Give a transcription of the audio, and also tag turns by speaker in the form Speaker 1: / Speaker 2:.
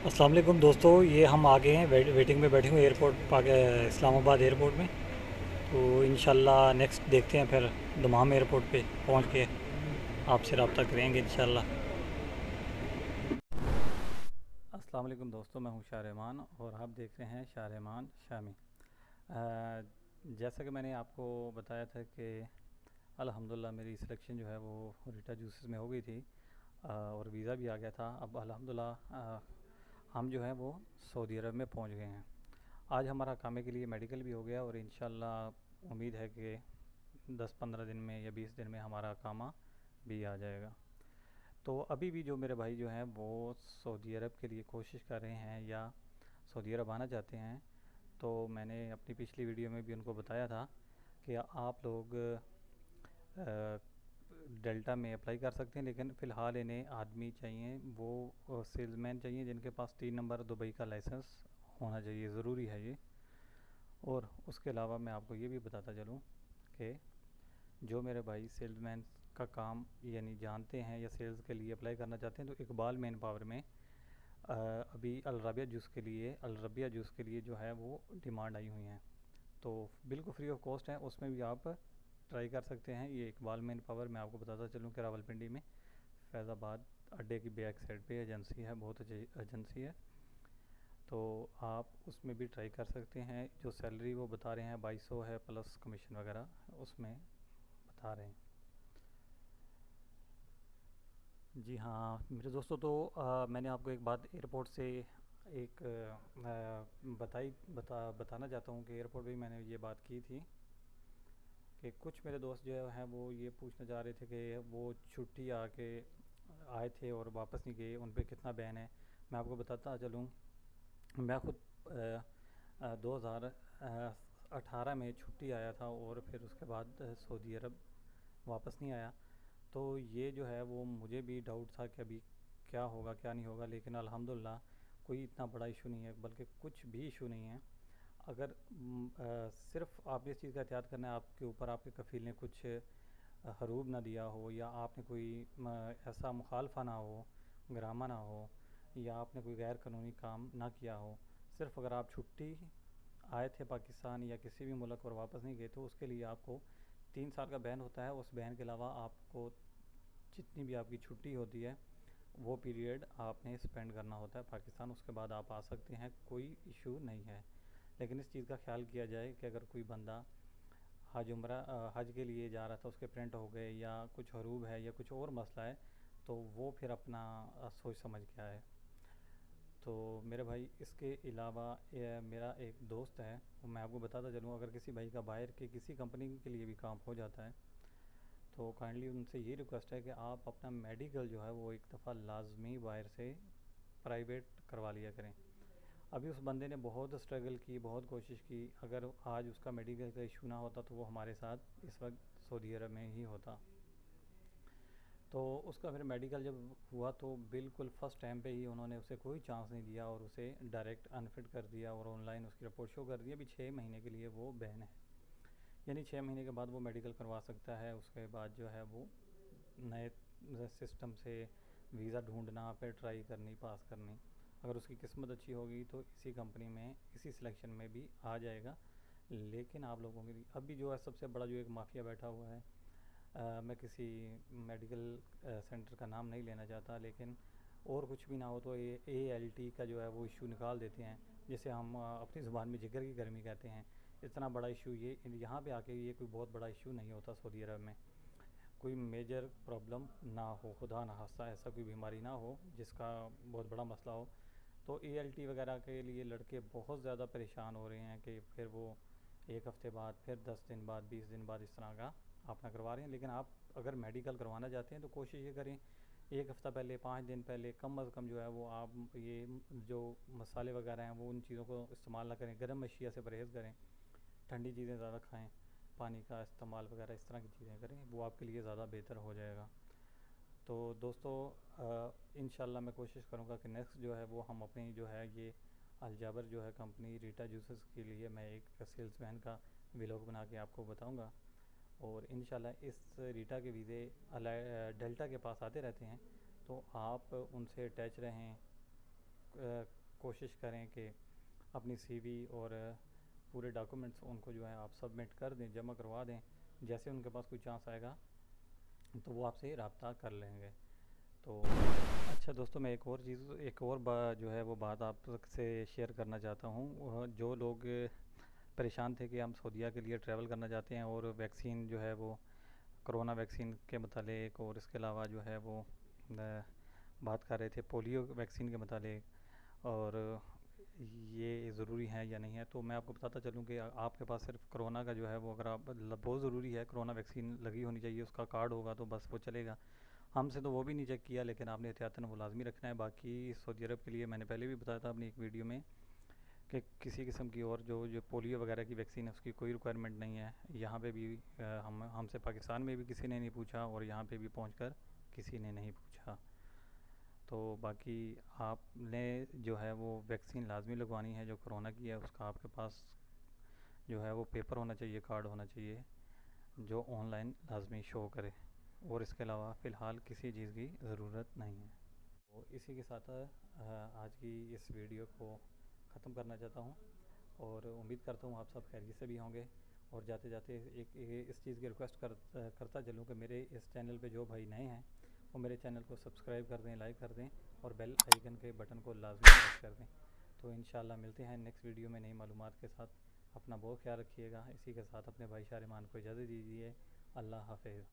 Speaker 1: अस्सलाम वालेकुम दोस्तों, ये हम आ गए हैं वेटिंग में बैठे हुए एयरपोर्ट इस्लामाबाद एयरपोर्ट में। तो इंशाल्लाह नेक्स्ट देखते हैं, फिर दमाम एयरपोर्ट पे पहुंच के आपसे रब्ता करेंगे इंशाल्लाह। अस्सलाम वालेकुम दोस्तों, मैं हूं शाहरेमान और आप देख रहे हैं शाहरेमान शामी। जैसा कि मैंने आपको बताया था कि अल्हम्दुलिल्लाह मेरी सिलेक्शन जो है वो रीटा जूसेस में हो गई थी, और वीज़ा भी आ गया था। अब अल्हम्दुलिल्लाह हम जो है वो सऊदी अरब में पहुंच गए हैं। आज हमारा कामे के लिए मेडिकल भी हो गया और इंशाल्लाह उम्मीद है कि 10-15 दिन में या 20 दिन में हमारा कामा भी आ जाएगा। तो अभी भी जो मेरे भाई जो हैं वो सऊदी अरब के लिए कोशिश कर रहे हैं या सऊदी अरब आना चाहते हैं, तो मैंने अपनी पिछली वीडियो में भी उनको बताया था कि आप लोग डेल्टा में अप्लाई कर सकते हैं, लेकिन फ़िलहाल इन्हें आदमी चाहिए, वो सेल्समैन चाहिए जिनके पास 3 नंबर दुबई का लाइसेंस होना चाहिए, ज़रूरी है ये। और उसके अलावा मैं आपको ये भी बताता चलूँ कि जो मेरे भाई सेल्समैन का काम यानी जानते हैं या सेल्स के लिए अप्लाई करना चाहते हैं, तो इकबाल मैन पावर में अभी अल रबिया जूस के लिए जो है वो डिमांड आई हुई हैं। तो बिल्कुल फ्री ऑफ कॉस्ट है, उसमें भी आप ट्राई कर सकते हैं। ये इकबाल मैन पावर मैं आपको बताता चलूँ कि रावलपिंडी में फैज़ाबाद अड्डे की बैक साइड पे एजेंसी है, बहुत अच्छी एजेंसी है। तो आप उसमें भी ट्राई कर सकते हैं। जो सैलरी वो बता रहे हैं 2200 है, प्लस कमीशन वगैरह उसमें बता रहे हैं। जी हाँ मेरे दोस्तों, तो मैंने आपको एक बात एयरपोर्ट से एक बताना चाहता हूँ कि एयरपोर्ट भी मैंने ये बात की थी कि कुछ मेरे दोस्त जो हैं वो ये पूछने जा रहे थे कि वो छुट्टी आके आए थे और वापस नहीं गए, उन पे कितना बैन है। मैं आपको बताता चलूँ, मैं खुद 2018 में छुट्टी आया था और फिर उसके बाद सऊदी अरब वापस नहीं आया। तो ये जो है वो मुझे भी डाउट था कि अभी क्या होगा क्या नहीं होगा, लेकिन अल्हम्दुलिल्लाह कोई इतना बड़ा इशू नहीं है, बल्कि कुछ भी इशू नहीं है। अगर सिर्फ आपने इस चीज़ का एहतियात करना है, आपके ऊपर आपके कफ़ील ने कुछ हरूब ना दिया हो, या आपने कोई ऐसा मुखालफा ना हो, ग्रामा ना हो, या आपने कोई गैर कानूनी काम ना किया हो। सिर्फ अगर आप छुट्टी आए थे पाकिस्तान या किसी भी मुल्क और वापस नहीं गए, तो उसके लिए आपको 3 साल का बैन होता है। उस बैन के अलावा आपको जितनी भी आपकी छुट्टी होती है वो पीरियड आपने स्पेंड करना होता है पाकिस्तान, उसके बाद आप आ सकते हैं, कोई इशू नहीं है। लेकिन इस चीज़ का ख्याल किया जाए कि अगर कोई बंदा हज के लिए जा रहा था, उसके प्रिंट हो गए या कुछ हरूब है या कुछ और मसला है, तो वो फिर अपना सोच समझ के आए। तो मेरे भाई इसके अलावा मेरा एक दोस्त है, वो मैं आपको बताता चलूँ, अगर किसी भाई का बाहर के किसी कंपनी के लिए भी काम हो जाता है, तो काइंडली उनसे ये रिक्वेस्ट है कि आप अपना मेडिकल जो है वो एक दफ़ा लाजमी बाहर से प्राइवेट करवा लिया करें। अभी उस बंदे ने बहुत स्ट्रगल की, बहुत कोशिश की। अगर आज उसका मेडिकल का इशू ना होता तो वो हमारे साथ इस वक्त सऊदी अरब में ही होता। तो उसका फिर मेडिकल जब हुआ तो बिल्कुल फ़र्स्ट टाइम पे ही उन्होंने उसे कोई चांस नहीं दिया और उसे डायरेक्ट अनफिट कर दिया और ऑनलाइन उसकी रिपोर्ट शो कर दी। अभी 6 महीने के लिए वो बैन है, यानी 6 महीने के बाद वो मेडिकल करवा सकता है। उसके बाद जो है वो नए सिस्टम से वीज़ा ढूंढना, फिर ट्राई करनी, पास करनी। अगर उसकी किस्मत अच्छी होगी तो इसी कंपनी में, इसी सिलेक्शन में भी आ जाएगा। लेकिन आप लोगों के लिए अभी जो है सबसे बड़ा जो एक माफिया बैठा हुआ है, मैं किसी मेडिकल सेंटर का नाम नहीं लेना चाहता, लेकिन और कुछ भी ना हो तो ALT का जो है वो इशू निकाल देते हैं, जिसे हम अपनी ज़ुबान में जिगर की गर्मी कहते हैं। इतना बड़ा इशू ये यहाँ पे आके ये कोई बहुत बड़ा इशू नहीं होता सऊदी अरब में। कोई मेजर प्रॉब्लम ना हो, खुदा ना खास्ता ऐसा कोई बीमारी ना हो जिसका बहुत बड़ा मसला हो, तो ALT वगैरह के लिए लड़के बहुत ज़्यादा परेशान हो रहे हैं कि फिर वो एक हफ़्ते बाद, फिर 10 दिन बाद, 20 दिन बाद इस तरह का अपना करवा रहे हैं। लेकिन आप अगर मेडिकल करवाना चाहते हैं तो कोशिश ये करें, एक हफ़्ता पहले, 5 दिन पहले कम अज़ कम जो है वो आप ये जो मसाले वगैरह हैं वो उन चीज़ों को इस्तेमाल ना करें, गर्म अशिया से परहेज़ करें, ठंडी चीज़ें ज़्यादा खाएँ, पानी का इस्तेमाल वगैरह इस तरह की चीज़ें करें, वो आपके लिए ज़्यादा बेहतर हो जाएगा। तो दोस्तों इंशाल्लाह मैं कोशिश करूँगा कि नेक्स्ट जो है वो हम अपनी जो है ये अलजाबर जो है कंपनी रीटा जूसेस के लिए मैं एक सेल्समैन का व्लॉग बना के आपको बताऊँगा। और इंशाल्लाह इस रीटा के वीज़े डेल्टा के पास आते रहते हैं, तो आप उनसे अटैच रहें, कोशिश करें कि अपनी सीवी और पूरे डॉक्यूमेंट्स उनको जो है आप सबमिट कर दें, जमा करवा दें। जैसे उनके पास कोई चांस आएगा तो वो आपसे रब्ता कर लेंगे। तो अच्छा दोस्तों, मैं एक और जो है वो बात आपसे शेयर करना चाहता हूँ। जो लोग परेशान थे कि हम सऊदीया के लिए ट्रैवल करना चाहते हैं और वैक्सीन जो है वो कोरोना वैक्सीन के मतलब, और इसके अलावा जो है वो बात कर रहे थे पोलियो वैक्सीन के मतलब, और ये ज़रूरी है या नहीं है। तो मैं आपको बताता चलूँ कि आपके पास सिर्फ कोरोना का जो है वो, अगर आप बहुत ज़रूरी है, कोरोना वैक्सीन लगी होनी चाहिए, उसका कार्ड होगा तो बस वो चलेगा। हमसे तो वो भी नहीं चेक किया, लेकिन आपने एहतियातन वो लाजमी रखना है। बाकी सऊदी अरब के लिए मैंने पहले भी बताया था अपनी एक वीडियो में कि किसी किस्म की और जो पोलियो वगैरह की वैक्सीन है उसकी कोई रिक्वायरमेंट नहीं है। यहाँ पे भी हमसे पाकिस्तान में भी किसी ने नहीं पूछा और यहाँ पे भी पहुँचकर किसी ने नहीं पूछा। तो बाकी आपने जो है वो वैक्सीन लाजमी लगवानी है जो कोरोना की है। उसका आपके पास जो है वो पेपर होना चाहिए, कार्ड होना चाहिए जो ऑनलाइन लाजमी शो करे, और इसके अलावा फ़िलहाल किसी चीज़ की ज़रूरत नहीं है। तो इसी के साथ आज की इस वीडियो को ख़त्म करना चाहता हूँ, और उम्मीद करता हूँ आप सब खैरियत से भी होंगे। और जाते जाते इस चीज़ की रिक्वेस्ट करता चलूँ कि मेरे इस चैनल पे जो भाई नए हैं वो मेरे चैनल को सब्सक्राइब कर दें, लाइक कर दें, और बेल आइकन के बटन को लाजमी प्रेस कर दें। तो इंशाल्लाह मिलते हैं नेक्स्ट वीडियो में नई मालूमात के साथ। अपना बहुत ख्याल रखिएगा। इसी के साथ अपने भाई शारिमान को इजाज़त दीजिए। अल्लाह हाफ़िज़।